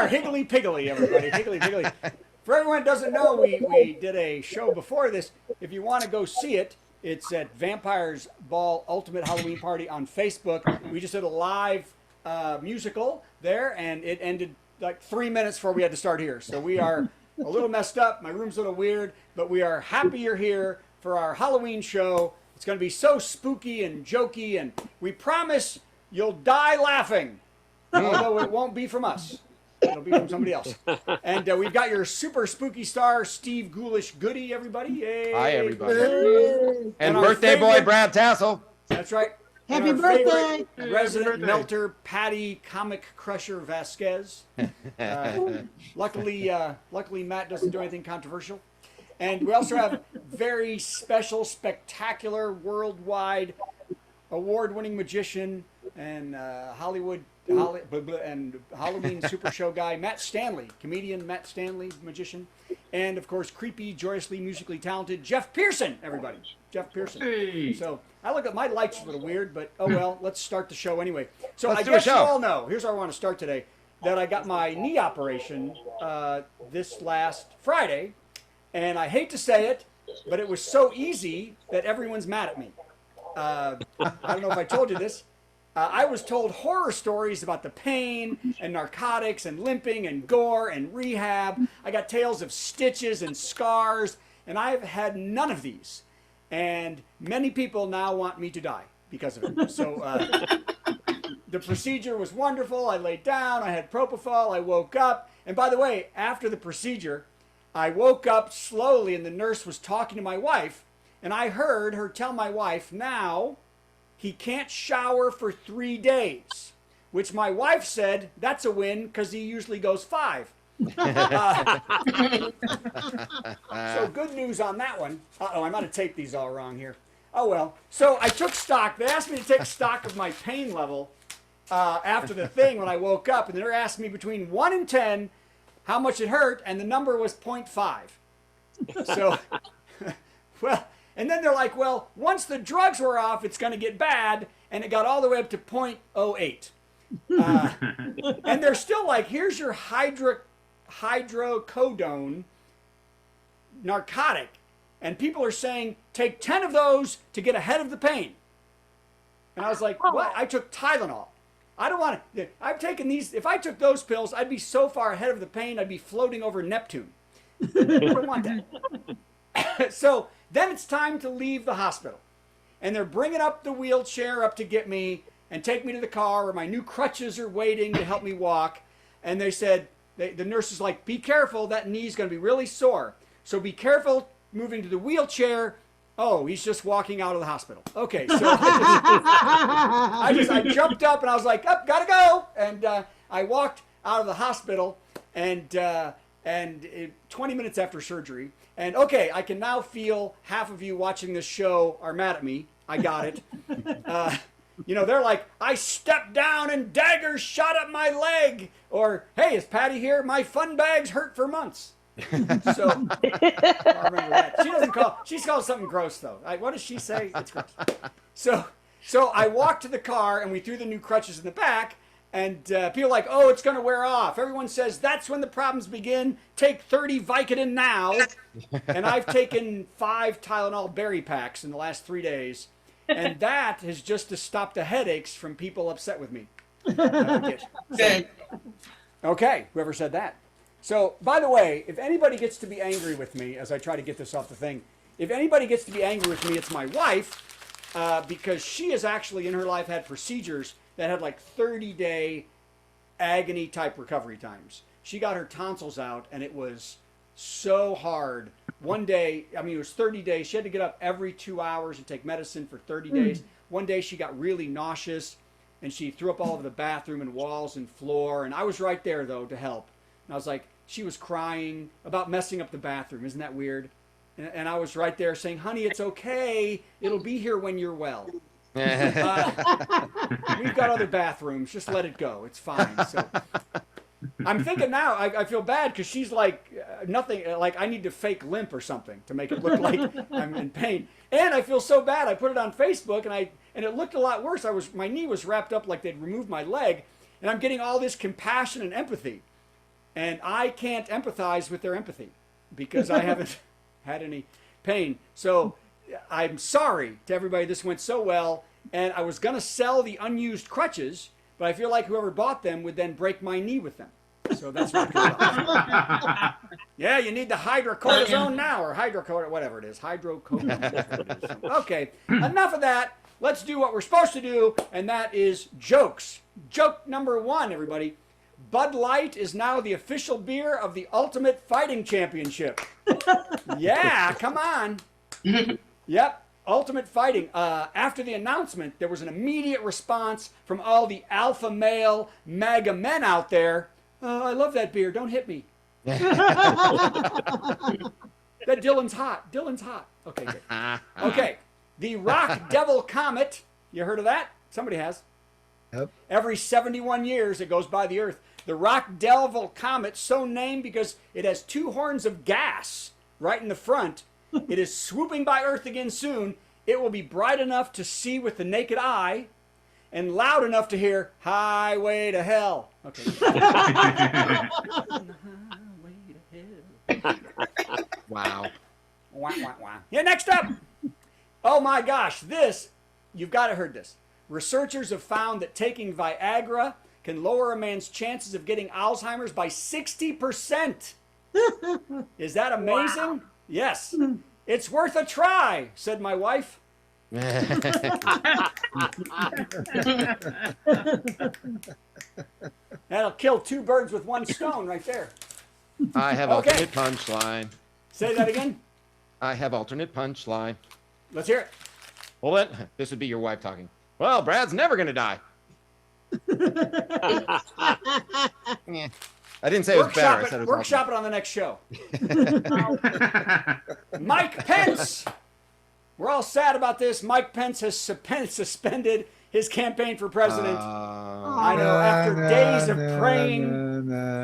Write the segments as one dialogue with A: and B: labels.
A: are Higgly Piggly, everybody. Higgly Piggly. For everyone who doesn't know, we did a show before this. If you want to go see it, it's at Vampires Ball Ultimate Halloween Party on Facebook. We just did a live musical there, and it ended like 3 minutes before we had to start here. So we are a little messed up. My room's a little weird, but we are happy you're here for our Halloween show. It's going to be so spooky and jokey, and we promise you'll die laughing, although it won't be from us. It'll be from somebody else. And we've got your super spooky star, Steve Ghoulish Goody, everybody. Yay.
B: Hi, everybody. And birthday boy, Brad Tassell.
A: That's right.
C: Happy birthday.
A: Resident melter, Patty Comic Crusher Vasquez. Luckily, Matt doesn't do anything controversial. And we also have very special, spectacular, worldwide, award-winning magician and Halloween Super Show guy, Matt Stanley, comedian Matt Stanley, magician, and of course, creepy, joyously, musically talented Jeff Pearson, everybody. Jeff Pearson.
B: Hey.
A: So I look at my lights a little weird, but oh well, let's start the show anyway. So
B: Let's
A: I
B: do a
A: guess you
B: show.
A: all know, here's how I want to start today, that I got my knee operation this last Friday, and I hate to say it, but it was so easy that everyone's mad at me. I don't know if I told you this. I was told horror stories about the pain and narcotics and limping and gore and rehab. I got tales of stitches and scars, and I've had none of these. And many people now want me to die because of it. So the procedure was wonderful. I laid down, I had propofol, I woke up. And by the way, after the procedure, I woke up slowly and the nurse was talking to my wife. And I heard her tell my wife, now he can't shower for 3 days, which my wife said, that's a win because he usually goes 5. So good news on that one. Uh-oh, I might have taped these all wrong here. Oh, well. So I took stock. They asked me to take stock of my pain level after the thing when I woke up. And they asked me between 1 and 10 how much it hurt, and the number was 0.5. So, well... And then they're like, well, once the drugs were off, it's going to get bad. And it got all the way up to 0.08. And they're still like, here's your hydrocodone narcotic. And people are saying, take 10 of those to get ahead of the pain. And I was like, what? I took Tylenol. I don't want to. I've taken these. If I took those pills, I'd be so far ahead of the pain, I'd be floating over Neptune. I don't want that. So then it's time to leave the hospital. And they're bringing up the wheelchair up to get me and take me to the car where my new crutches are waiting to help me walk. And they said, the nurse is like, be careful, that knee's going to be really sore. So be careful moving to the wheelchair. Oh, he's just walking out of the hospital. Okay, so I jumped up and I was like, up, gotta go. And I walked out of the hospital and 20 minutes after surgery. And okay, I can now feel half of you watching this show are mad at me. I got it. You know, they're like, I stepped down and daggers shot up my leg. Or, hey, is Patty here? My fun bags hurt for months. So, I remember that. She calls something gross, though. What does she say? It's gross. So I walked to the car, and we threw the new crutches in the back. And people are like, oh, it's going to wear off. Everyone says, that's when the problems begin. Take 30 Vicodin now. And I've taken 5 Tylenol berry packs in the last 3 days. And that is just to stop the headaches from people upset with me. Okay, whoever said that. So, by the way, if anybody gets to be angry with me, as I try to get this off the thing, if anybody gets to be angry with me, it's my wife, because she has actually in her life had procedures that had like 30-day agony type recovery times. She got her tonsils out and it was so hard. One day, I mean, it was 30 days. She had to get up every 2 hours and take medicine for 30 days. One day she got really nauseous and she threw up all over the bathroom and walls and floor. And I was right there though to help. And I was like, she was crying about messing up the bathroom. Isn't that weird? And I was right there saying, honey, it's okay. It'll be here when you're well. We've got other bathrooms. Just let it go. It's fine. So I'm thinking now, I feel bad because she's like nothing, like I need to fake limp or something to make it look like I'm in pain. And I feel so bad. I put it on Facebook and it looked a lot worse. My knee was wrapped up like they'd removed my leg, and I'm getting all this compassion and empathy. And I can't empathize with their empathy because I haven't had any pain. So I'm sorry to everybody. This went so well. And I was going to sell the unused crutches, but I feel like whoever bought them would then break my knee with them. So that's what yeah, you need the hydrocortisone now, or hydrocodone, whatever it is. Hydrocodone. Okay, enough of that. Let's do what we're supposed to do, and that is jokes. Joke number 1, everybody. Bud Light is now the official beer of the Ultimate Fighting Championship. Yeah, come on. Yep, Ultimate Fighting. After the announcement, there was an immediate response from all the alpha male MAGA men out there. I love that beer. Don't hit me. That Dylan's hot. Dylan's hot. Okay, good. Okay. The Rock Devil Comet. You heard of that? Somebody has.
C: Yep.
A: Every 71 years it goes by the Earth. The Rock Devil Comet, so named because it has 2 horns of gas right in the front. It is swooping by Earth again soon. It will be bright enough to see with the naked eye and loud enough to hear Highway to Hell. Okay.
B: Wow.
A: Wah, wah, wah. Yeah, next up. Oh my gosh, this, you've got to heard this. Researchers have found that taking Viagra can lower a man's chances of getting Alzheimer's by 60%. Is that amazing? Wow. Yes. It's worth a try, said my wife. That'll kill 2 birds with 1 stone right there.
B: I have alternate punchline.
A: Say that again.
B: I have alternate punchline.
A: Let's hear it.
B: Hold it. This would be your wife talking. Well, Brad's never going to die. Yeah. I didn't say it was better. I said it was
A: workshop it on the next show. Mike Pence. We're all sad about this. Mike Pence has suspended his campaign for president. I know, after days of praying.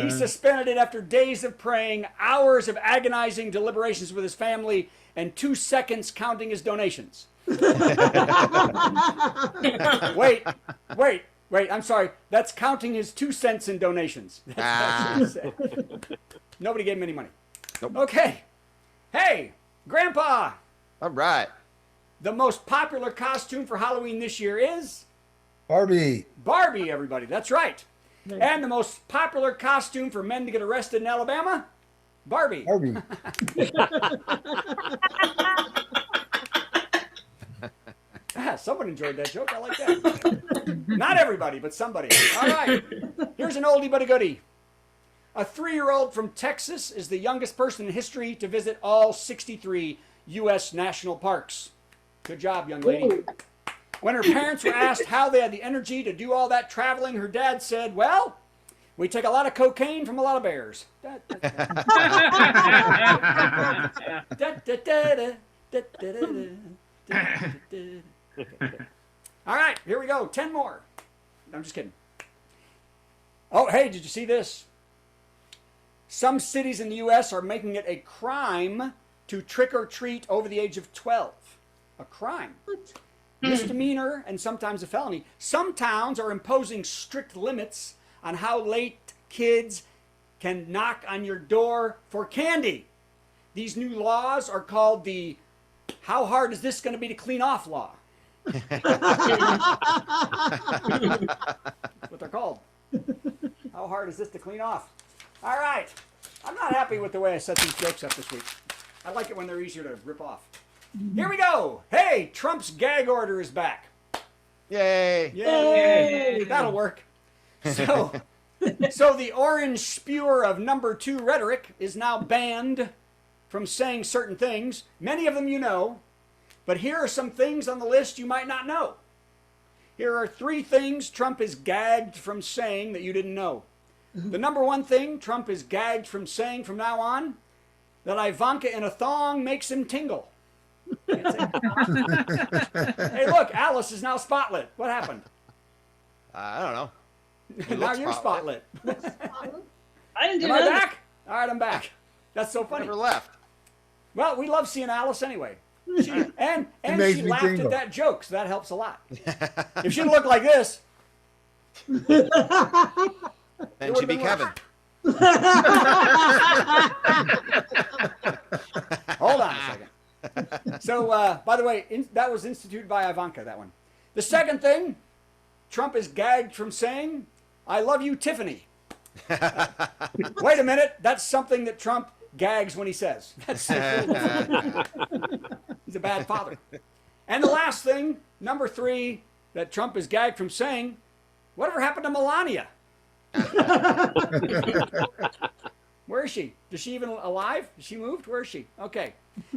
A: He suspended it after days of praying, hours of agonizing deliberations with his family, and 2 seconds counting his donations. Wait, I'm sorry. That's counting his 2 cents in donations. That's Nobody gave him any money.
B: Nope.
A: Okay. Hey, Grandpa.
B: All right.
A: The most popular costume for Halloween this year is?
C: Barbie.
A: Barbie, everybody. That's right. And the most popular costume for men to get arrested in Alabama? Barbie.
C: Barbie.
A: Someone enjoyed that joke. I like that. Not everybody, but somebody. All right. Here's an oldie but a goodie. A 3-year-old from Texas is the youngest person in history to visit all 63 U.S. national parks. Good job, young lady. When her parents were asked how they had the energy to do all that traveling, her dad said, well, we take a lot of cocaine from a lot of bears. All right, here we go. 10 more. I'm just kidding. Oh, hey, did you see this? Some cities in the U.S. are making it a crime to trick or treat over the age of 12. A crime. Misdemeanor and sometimes a felony. Some towns are imposing strict limits on how late kids can knock on your door for candy. These new laws are called the "how hard is this going to be to clean off" law. That's what they're called. How hard is this to clean off? All right. I'm not happy with the way I set these jokes up this week. I like it when they're easier to rip off. Here we go. Hey, Trump's gag order is back.
B: Yay.
A: Yay. That'll work. So the orange spewer of number 2 rhetoric is now banned from saying certain things. Many of them you know. But here are some things on the list you might not know. Here are 3 things Trump is gagged from saying that you didn't know. The number 1 thing Trump is gagged from saying from now on, that Ivanka in a thong makes him tingle. Hey, look, Alice is now spotlit. What happened?
B: I don't know.
A: Now you're spotlit.
D: I didn't do
A: Am I
D: that.
A: back? All right, I'm back. That's so funny.
B: Never left.
A: Well, we love seeing Alice anyway. And
C: makes
A: she
C: me
A: laughed
C: tingle.
A: at that joke, so that helps a lot. If she'd looked like this,
B: Then she'd be
A: been
B: Kevin.
A: Hold on a second. So, by the way, that was instituted by Ivanka, that one. The second thing, Trump is gagged from saying, I love you, Tiffany. Wait a minute. That's something that Trump gags when he says. He's a bad father. And the last thing, number 3, that Trump is gagged from saying, whatever happened to Melania? Where is she? Is she even alive? Is she moved? Where is she? Okay.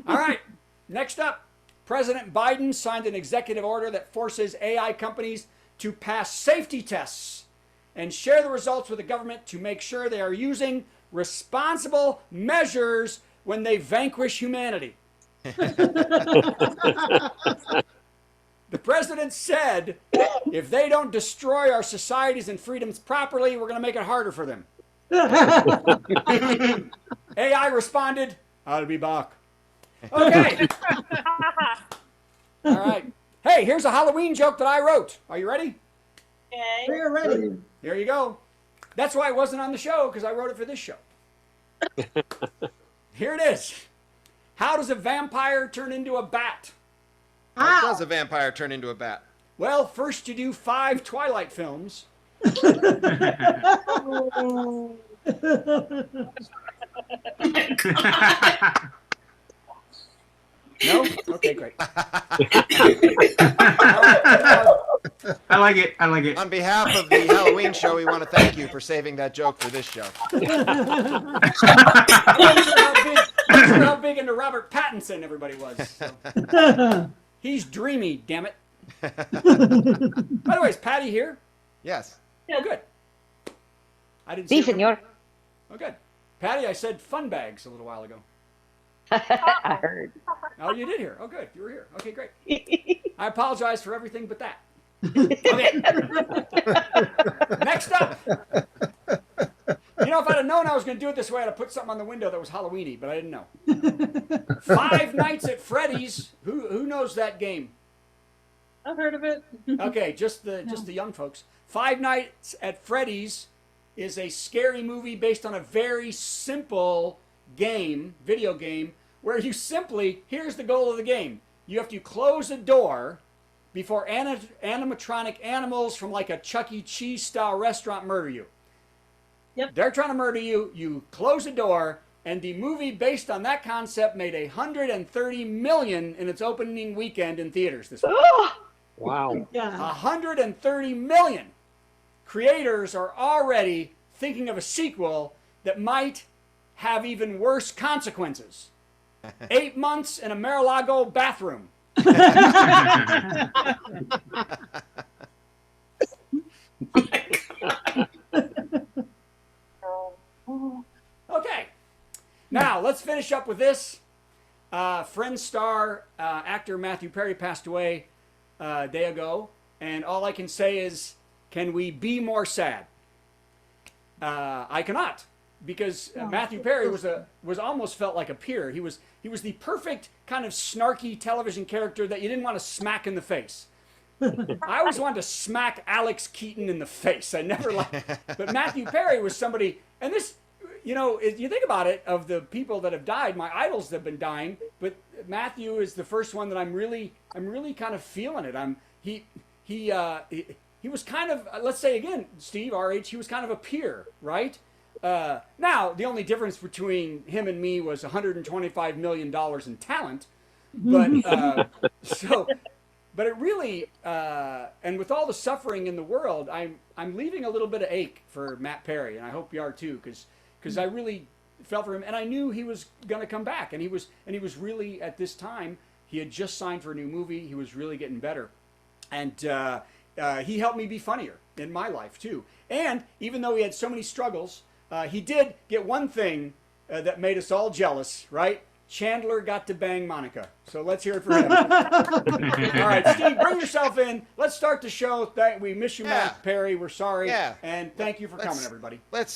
A: All right. Next up, President Biden signed an executive order that forces AI companies to pass safety tests and share the results with the government to make sure they are using responsible measures when they vanquish humanity. The president said, if they don't destroy our societies and freedoms properly, we're going to make it harder for them. AI responded, I'll be back. Okay. All right. Hey, here's a Halloween joke that I wrote. Are you ready?
D: Okay.
E: We're ready.
A: Here you go. That's why it wasn't on the show, because I wrote it for this show. Here it is. How does a vampire turn into a bat?
B: How does a vampire turn into a bat?
A: Well, first you do 5 Twilight films. No? Okay, great.
F: I like it. I like it.
B: On behalf of the Halloween show, we want to thank you for saving that joke for this show.
A: I'm sure how big into Robert Pattinson everybody was. So. He's dreamy, damn it. By the way, is Patty here?
B: Yes.
A: Oh, good. I didn't see
G: Sí,
A: her.
G: señor.
A: Oh, good. Patty, I said fun bags a little while ago.
G: I heard.
A: Oh, you did hear. Oh, good. You were here. Okay, great. I apologize for everything but that. Okay. Next up. You know, if I'd have known I was going to do it this way, I'd have put something on the window that was Halloween-y, but I didn't know. Five Nights at Freddy's. Who knows that game?
D: I've heard of it.
A: Okay, just the young folks. Five Nights at Freddy's is a scary movie based on a very simple game, video game, where you simply, here's the goal of the game. You have to close a door before animatronic animals from like a Chuck E. Cheese style restaurant murder you.
D: Yep.
A: They're trying to murder you. You close a door, and the movie based on that concept made $130 million in its opening weekend in theaters this week.
E: Wow. Yeah.
A: $130 million. Creators are already thinking of a sequel that might have even worse consequences. 8 months in a Mar-a-Lago bathroom. Okay. Now, let's finish up with this. Friends star actor Matthew Perry passed away a day ago, and all I can say is, can we be more sad? I cannot, because Matthew Perry was almost felt like a peer. He was the perfect kind of snarky television character that you didn't want to smack in the face. I always wanted to smack Alex Keaton in the face. I never liked, but Matthew Perry was somebody, and this, you know, if you think about it, of the people that have died, my idols have been dying, but Matthew is the first one that I'm really kind of feeling it. He was kind of, let's say again, Steve, our age, he was kind of a peer, right? Now, the only difference between him and me was $125 million in talent, but but it really, and with all the suffering in the world, I'm leaving a little bit of ache for Matt Perry, and I hope you are too, because I really felt for him, and I knew he was going to come back, and he was really, at this time, he had just signed for a new movie, he was really getting better, and he helped me be funnier in my life too. And even though he had so many struggles, he did get one thing that made us all jealous, right? Chandler got to bang Monica. So let's hear it for him. All right, Steve, bring yourself in. Let's start the show. We miss you, Matt Perry. We're sorry.
B: Yeah.
A: And thank you for coming, everybody.
B: Let's